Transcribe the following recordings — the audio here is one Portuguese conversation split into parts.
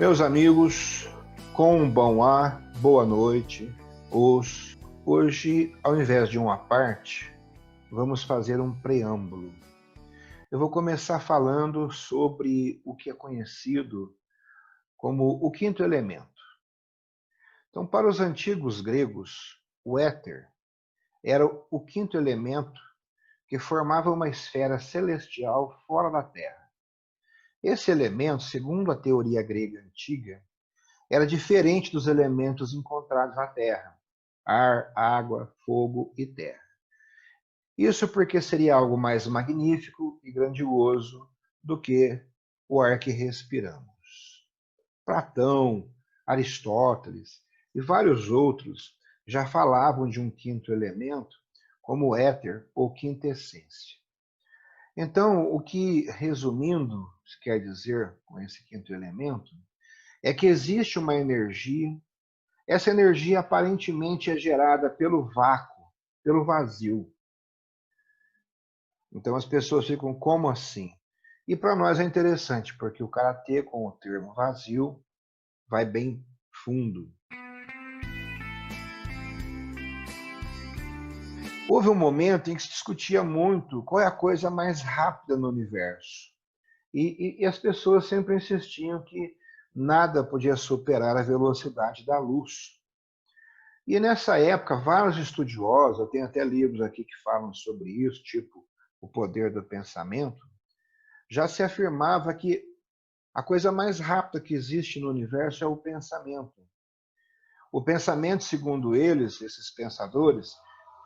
Meus amigos, com um bom ar, boa noite. Hoje, ao invés de uma parte, vamos fazer um preâmbulo. Eu vou começar falando sobre o que é conhecido como o quinto elemento. Então, para os antigos gregos, o éter era o quinto elemento que formava uma esfera celestial fora da Terra. Esse elemento, segundo a teoria grega antiga, era diferente dos elementos encontrados na Terra: ar, água, fogo e terra. Isso porque seria algo mais magnífico e grandioso do que o ar que respiramos. Platão, Aristóteles e vários outros já falavam de um quinto elemento como o éter ou quintessência. Então, o que, resumindo, se quer dizer com esse quinto elemento, é que existe uma energia. Essa energia aparentemente é gerada pelo vácuo, pelo vazio. Então as pessoas ficam, como assim? E para nós é interessante, porque o karatê com o termo vazio vai bem fundo. Houve um momento em que se discutia muito qual é a coisa mais rápida no universo. E as pessoas sempre insistiam que nada podia superar a velocidade da luz. E nessa época, vários estudiosos, eu tenho até livros aqui que falam sobre isso, tipo O Poder do Pensamento, já se afirmava que a coisa mais rápida que existe no universo é o pensamento. O pensamento, segundo eles, esses pensadores,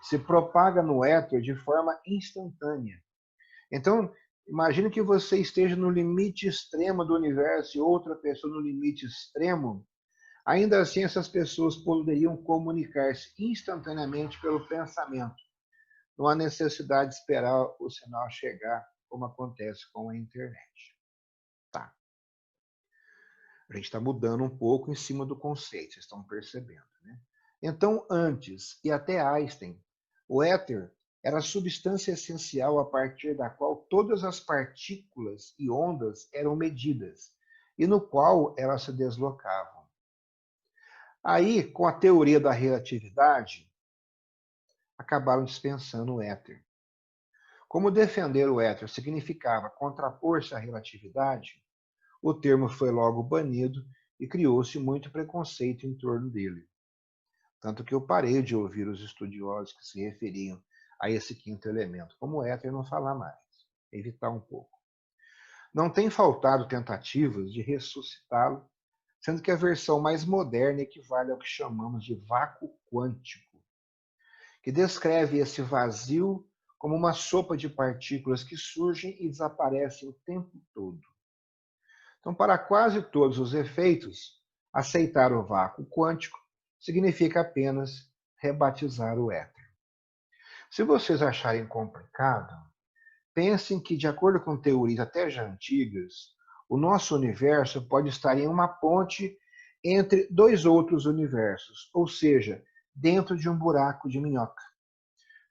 se propaga no éter de forma instantânea. Então, imagine que você esteja no limite extremo do universo e outra pessoa no limite extremo. Ainda assim, essas pessoas poderiam comunicar-se instantaneamente pelo pensamento. Não há necessidade de esperar o sinal chegar, como acontece com a internet. Tá. A gente está mudando um pouco em cima do conceito, vocês estão percebendo, né? Então, antes, e até Einstein, o éter era a substância essencial a partir da qual todas as partículas e ondas eram medidas, e no qual elas se deslocavam. Aí, com a teoria da relatividade, acabaram dispensando o éter. Como defender o éter significava contrapor-se à relatividade, o termo foi logo banido e criou-se muito preconceito em torno dele. Tanto que eu parei de ouvir os estudiosos que se referiam a esse quinto elemento como éter não falar mais, evitar um pouco. Não tem faltado tentativas de ressuscitá-lo, sendo que a versão mais moderna equivale ao que chamamos de vácuo quântico, que descreve esse vazio como uma sopa de partículas que surgem e desaparecem o tempo todo. Então, para quase todos os efeitos, aceitar o vácuo quântico significa apenas rebatizar o éter. Se vocês acharem complicado, pensem que, de acordo com teorias até já antigas, o nosso universo pode estar em uma ponte entre dois outros universos, ou seja, dentro de um buraco de minhoca.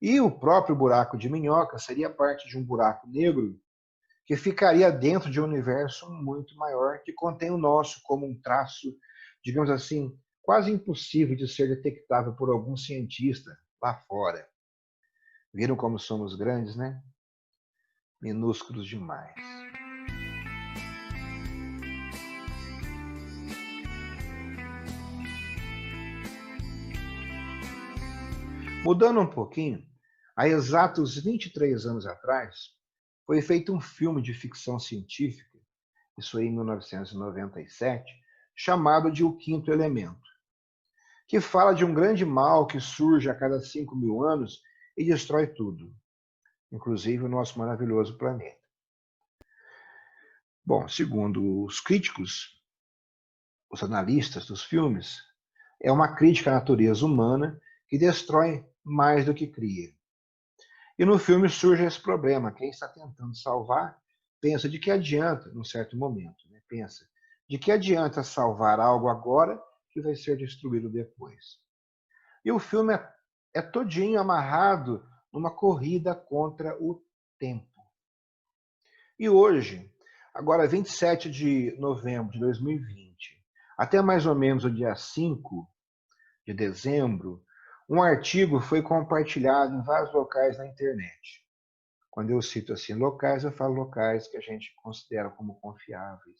E o próprio buraco de minhoca seria parte de um buraco negro que ficaria dentro de um universo muito maior que contém o nosso como um traço, digamos assim, quase impossível de ser detectável por algum cientista lá fora. Viram como somos grandes, né? Minúsculos demais. Mudando um pouquinho, há exatos 23 anos atrás, foi feito um filme de ficção científica, isso aí em 1997, chamado de O Quinto Elemento, que fala de um grande mal que surge a cada 5.000 anos e destrói tudo, inclusive o nosso maravilhoso planeta. Bom, segundo os críticos, os analistas dos filmes, é uma crítica à natureza humana que destrói mais do que cria. E no filme surge esse problema. Quem está tentando salvar pensa de que adianta, num certo momento, né? Pensa de que adianta salvar algo agora que vai ser destruído depois. E o filme é todinho amarrado numa corrida contra o tempo. E hoje, agora 27 de novembro de 2020, Até mais ou menos o dia 5 de dezembro, um artigo foi compartilhado em vários locais na internet. Quando eu cito assim locais, eu falo locais que a gente considera como confiáveis.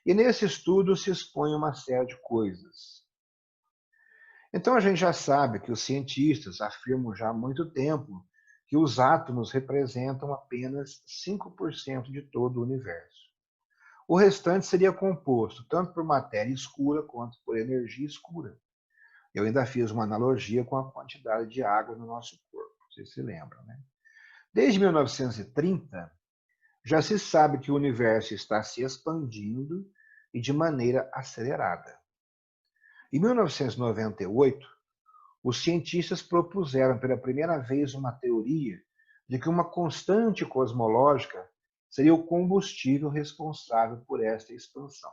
E nesse estudo se expõe uma série de coisas. Então a gente já sabe que os cientistas afirmam já há muito tempo que os átomos representam apenas 5% de todo o universo. O restante seria composto tanto por matéria escura quanto por energia escura. Eu ainda fiz uma analogia com a quantidade de água no nosso corpo, vocês se lembram, né? Desde 1930, já se sabe que o universo está se expandindo e de maneira acelerada. Em 1998, os cientistas propuseram pela primeira vez uma teoria de que uma constante cosmológica seria o combustível responsável por esta expansão.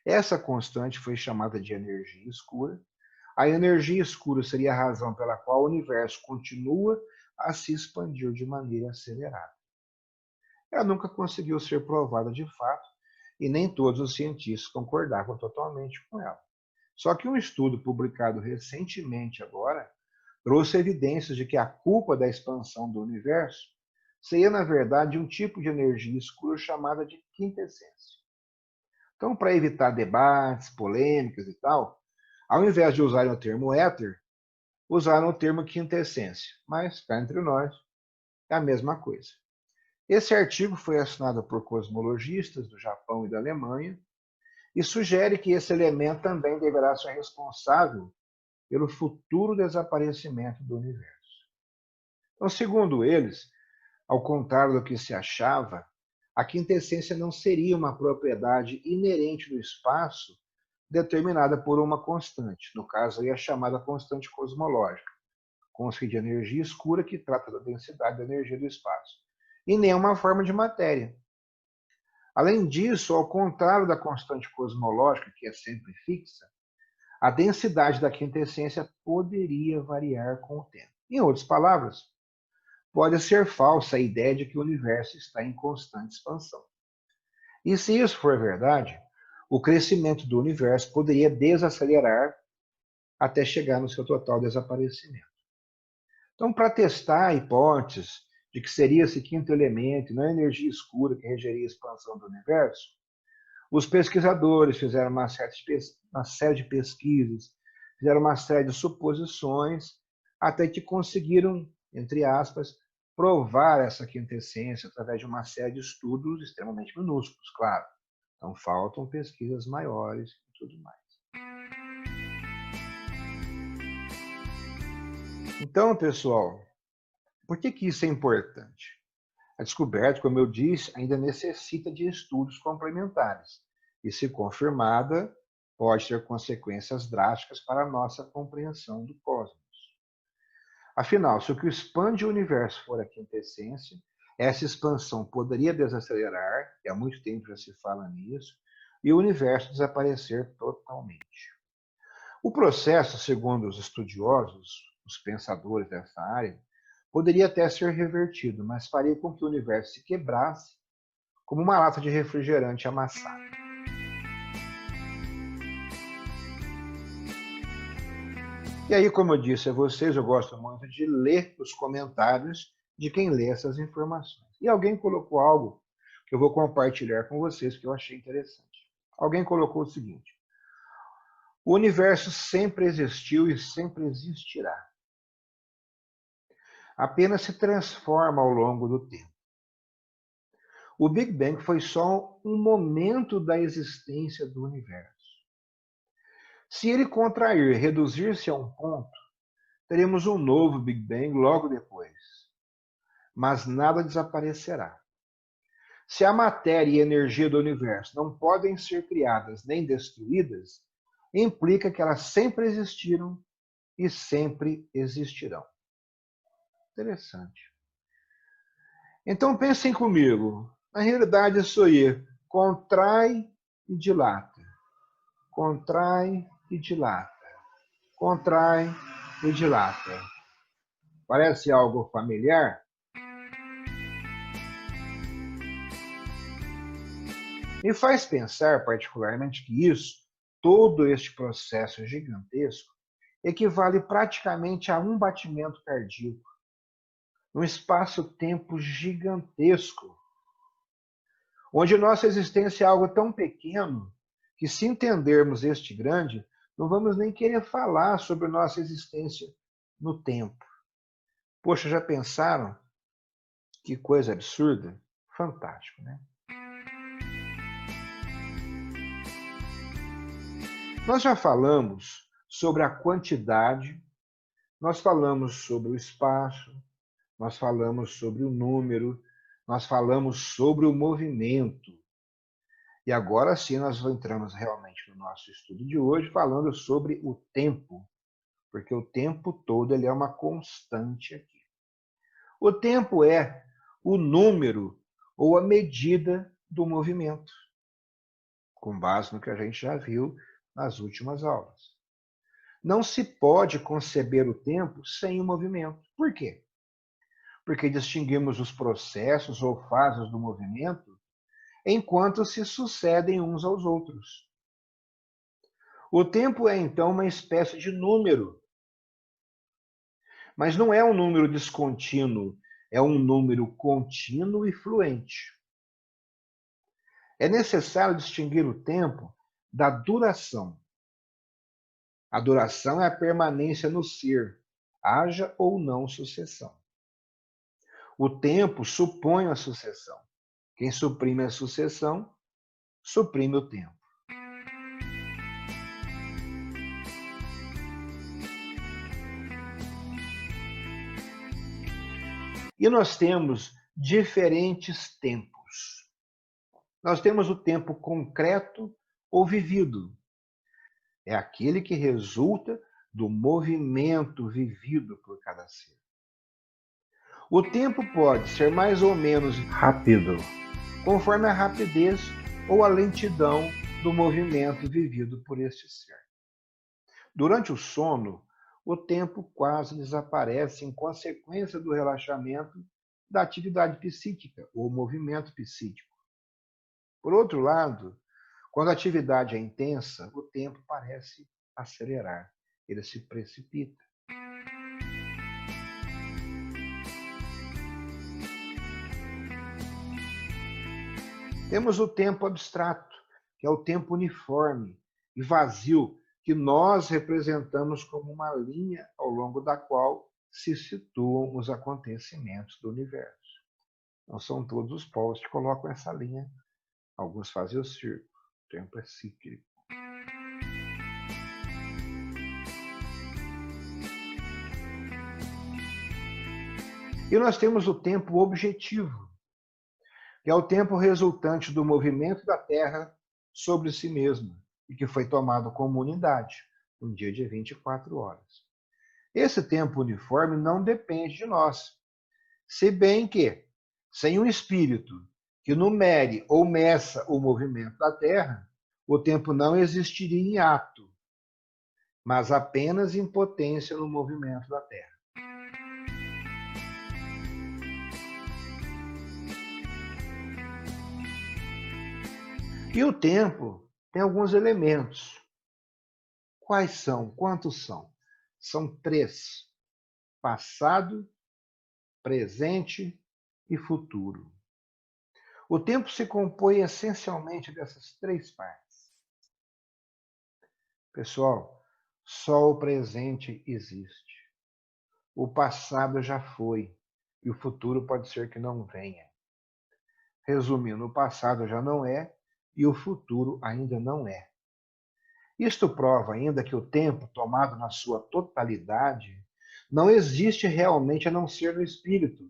Essa constante foi chamada de energia escura. A energia escura seria a razão pela qual o universo continua a se expandir de maneira acelerada. Ela nunca conseguiu ser provada de fato e nem todos os cientistas concordavam totalmente com ela. Só que um estudo publicado recentemente agora trouxe evidências de que a culpa da expansão do universo seria, na verdade, um tipo de energia escura chamada de quintessência. Então, para evitar debates, polêmicas e tal, ao invés de usarem o termo éter, usaram o termo quintessência. Mas, cá entre nós, é a mesma coisa. Esse artigo foi assinado por cosmologistas do Japão e da Alemanha e sugere que esse elemento também deverá ser responsável pelo futuro desaparecimento do universo. Então, segundo eles, ao contrário do que se achava, a quintessência não seria uma propriedade inerente do espaço determinada por uma constante, no caso aí a chamada constante cosmológica, conceito de energia escura que trata da densidade da energia do espaço, e nem uma forma de matéria. Além disso, ao contrário da constante cosmológica, que é sempre fixa, a densidade da quintessência poderia variar com o tempo. Em outras palavras, pode ser falsa a ideia de que o universo está em constante expansão. E se isso for verdade, o crescimento do universo poderia desacelerar até chegar no seu total desaparecimento. Então, para testar a hipótese de que seria esse quinto elemento, não a energia escura que regeria a expansão do universo, os pesquisadores fizeram uma série de pesquisas, fizeram uma série de suposições, até que conseguiram, entre aspas, provar essa quintessência através de uma série de estudos extremamente minúsculos, claro. Então, faltam pesquisas maiores e tudo mais. Então, pessoal, por que isso é importante? A descoberta, como eu disse, ainda necessita de estudos complementares e, se confirmada, pode ter consequências drásticas para a nossa compreensão do cosmos. Afinal, se o que expande o universo for a quintessência, essa expansão poderia desacelerar, e há muito tempo já se fala nisso, e o universo desaparecer totalmente. O processo, segundo os estudiosos, os pensadores dessa área, poderia até ser revertido, mas faria com que o universo se quebrasse como uma lata de refrigerante amassada. E aí, como eu disse a vocês, eu gosto muito de ler os comentários de quem lê essas informações. E alguém colocou algo que eu vou compartilhar com vocês que eu achei interessante. Alguém colocou o seguinte: o universo sempre existiu e sempre existirá. Apenas se transforma ao longo do tempo. O Big Bang foi só um momento da existência do universo. Se ele contrair e reduzir-se a um ponto, teremos um novo Big Bang logo depois. Mas nada desaparecerá. Se a matéria e a energia do universo não podem ser criadas nem destruídas, implica que elas sempre existiram e sempre existirão. Interessante. Então pensem comigo. Na realidade, isso aí contrai e dilata. Contrai e dilata. Contrai e dilata. Parece algo familiar? Me faz pensar, particularmente, que isso todo este processo gigantesco equivale praticamente a um batimento cardíaco, num espaço-tempo gigantesco, onde nossa existência é algo tão pequeno que, se entendermos este grande, não vamos nem querer falar sobre nossa existência no tempo. Poxa, já pensaram? Que coisa absurda? Fantástico, né? Nós já falamos sobre a quantidade, nós falamos sobre o espaço, nós falamos sobre o número, nós falamos sobre o movimento. E agora sim nós entramos realmente no nosso estudo de hoje falando sobre o tempo, porque o tempo todo ele é uma constante aqui. O tempo é o número ou a medida do movimento, com base no que a gente já viu nas últimas aulas. Não se pode conceber o tempo sem o movimento. Por quê? Porque distinguimos os processos ou fases do movimento enquanto se sucedem uns aos outros. O tempo é, então, uma espécie de número. Mas não é um número descontínuo, é um número contínuo e fluente. É necessário distinguir o tempo da duração. A duração é a permanência no ser, haja ou não sucessão. O tempo supõe a sucessão. Quem suprime a sucessão, suprime o tempo. E nós temos diferentes tempos. Nós temos o tempo concreto ou vivido. É aquele que resulta do movimento vivido por cada ser. O tempo pode ser mais ou menos rápido, conforme a rapidez ou a lentidão do movimento vivido por este ser. Durante o sono, o tempo quase desaparece em consequência do relaxamento da atividade psíquica ou movimento psíquico. Por outro lado, quando a atividade é intensa, o tempo parece acelerar, ele se precipita. Temos o tempo abstrato, que é o tempo uniforme e vazio, que nós representamos como uma linha ao longo da qual se situam os acontecimentos do universo. Não são todos os povos que colocam essa linha, alguns fazem o círculo, o tempo é cíclico. E nós temos o tempo objetivo, que é o tempo resultante do movimento da Terra sobre si mesma, e que foi tomado como unidade, um dia de 24 horas. Esse tempo uniforme não depende de nós, se bem que, sem um espírito que numere ou meça o movimento da Terra, o tempo não existiria em ato, mas apenas em potência no movimento da Terra. E o tempo tem alguns elementos. Quais são? Quantos são? São 3: passado, presente e futuro. O tempo se compõe essencialmente dessas 3 partes. Pessoal, só o presente existe. O passado já foi e o futuro pode ser que não venha. Resumindo, o passado já não é e o futuro ainda não é. Isto prova ainda que o tempo, tomado na sua totalidade, não existe realmente a não ser no espírito,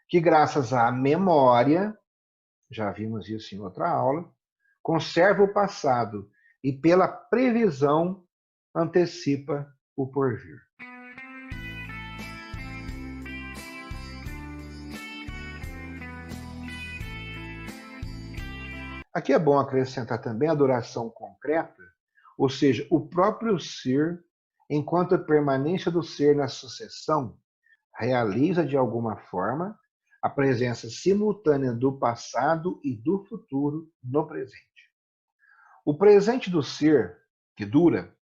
que graças à memória, já vimos isso em outra aula, conserva o passado e pela previsão antecipa o porvir. Aqui é bom acrescentar também a duração concreta, ou seja, o próprio ser, enquanto a permanência do ser na sucessão, realiza de alguma forma a presença simultânea do passado e do futuro no presente. O presente do ser que dura,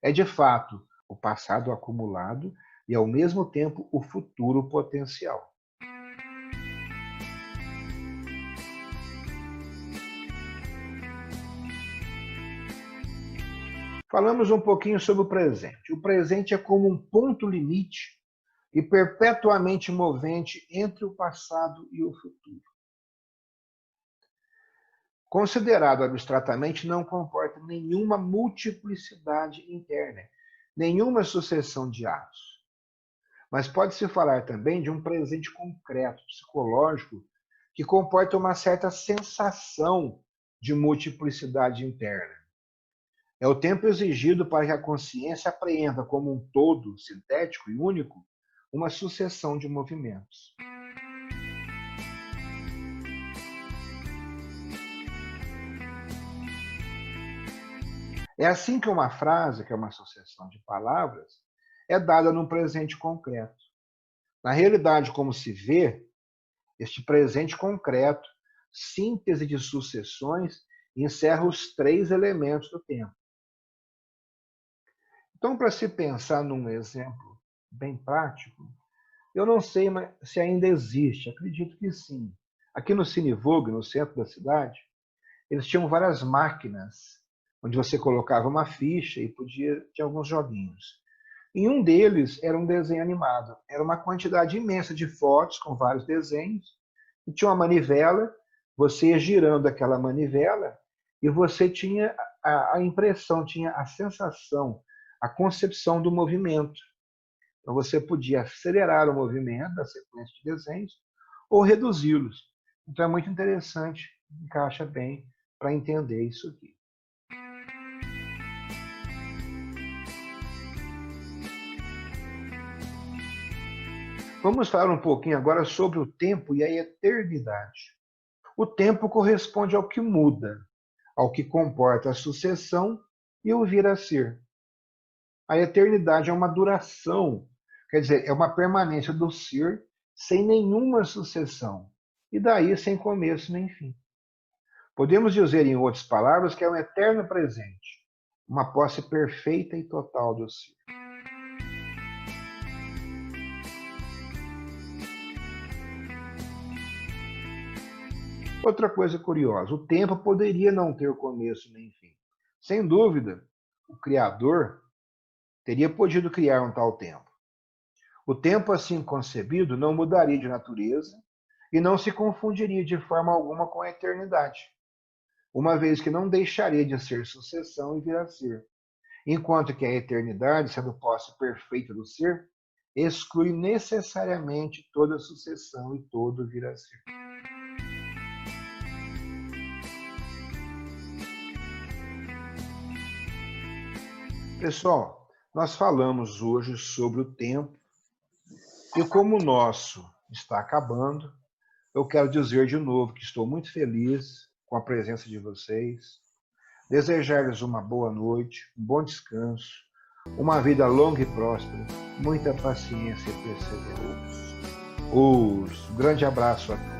é de fato o passado acumulado e, ao mesmo tempo, o futuro potencial. Falamos um pouquinho sobre o presente. O presente é como um ponto limite e perpetuamente movente entre o passado e o futuro. Considerado abstratamente, não comporta nenhuma multiplicidade interna, nenhuma sucessão de atos. Mas pode-se falar também de um presente concreto, psicológico, que comporta uma certa sensação de multiplicidade interna. É o tempo exigido para que a consciência apreenda como um todo sintético e único uma sucessão de movimentos. É assim que uma frase, que é uma sucessão de palavras, é dada num presente concreto. Na realidade, como se vê, este presente concreto, síntese de sucessões, encerra os três elementos do tempo. Então, para se pensar num exemplo bem prático, eu não sei se ainda existe, acredito que sim. Aqui no Cine Vogue, no centro da cidade, eles tinham várias máquinas, onde você colocava uma ficha e podia ter alguns joguinhos. Em um deles era um desenho animado. Era uma quantidade imensa de fotos com vários desenhos, e tinha uma manivela, você ia girando aquela manivela e você tinha a impressão, tinha a sensação, a concepção do movimento. Então você podia acelerar o movimento da sequência de desenhos ou reduzi-los. Então é muito interessante, encaixa bem para entender isso aqui. Vamos falar um pouquinho agora sobre o tempo e a eternidade. O tempo corresponde ao que muda, ao que comporta a sucessão e o vir a ser. A eternidade é uma duração, quer dizer, é uma permanência do ser sem nenhuma sucessão, e daí sem começo nem fim. Podemos dizer, em outras palavras, que é um eterno presente, uma posse perfeita e total do ser. Outra coisa curiosa, o tempo poderia não ter começo nem fim. Sem dúvida, o Criador teria podido criar um tal tempo. O tempo assim concebido não mudaria de natureza e não se confundiria de forma alguma com a eternidade, uma vez que não deixaria de ser sucessão e vir a ser, enquanto que a eternidade, sendo posse perfeita do ser, exclui necessariamente toda sucessão e todo vir a ser. Pessoal, nós falamos hoje sobre o tempo e como o nosso está acabando, eu quero dizer de novo que estou muito feliz com a presença de vocês, desejar-lhes uma boa noite, um bom descanso, uma vida longa e próspera, muita paciência e perseverança. Um grande abraço a todos.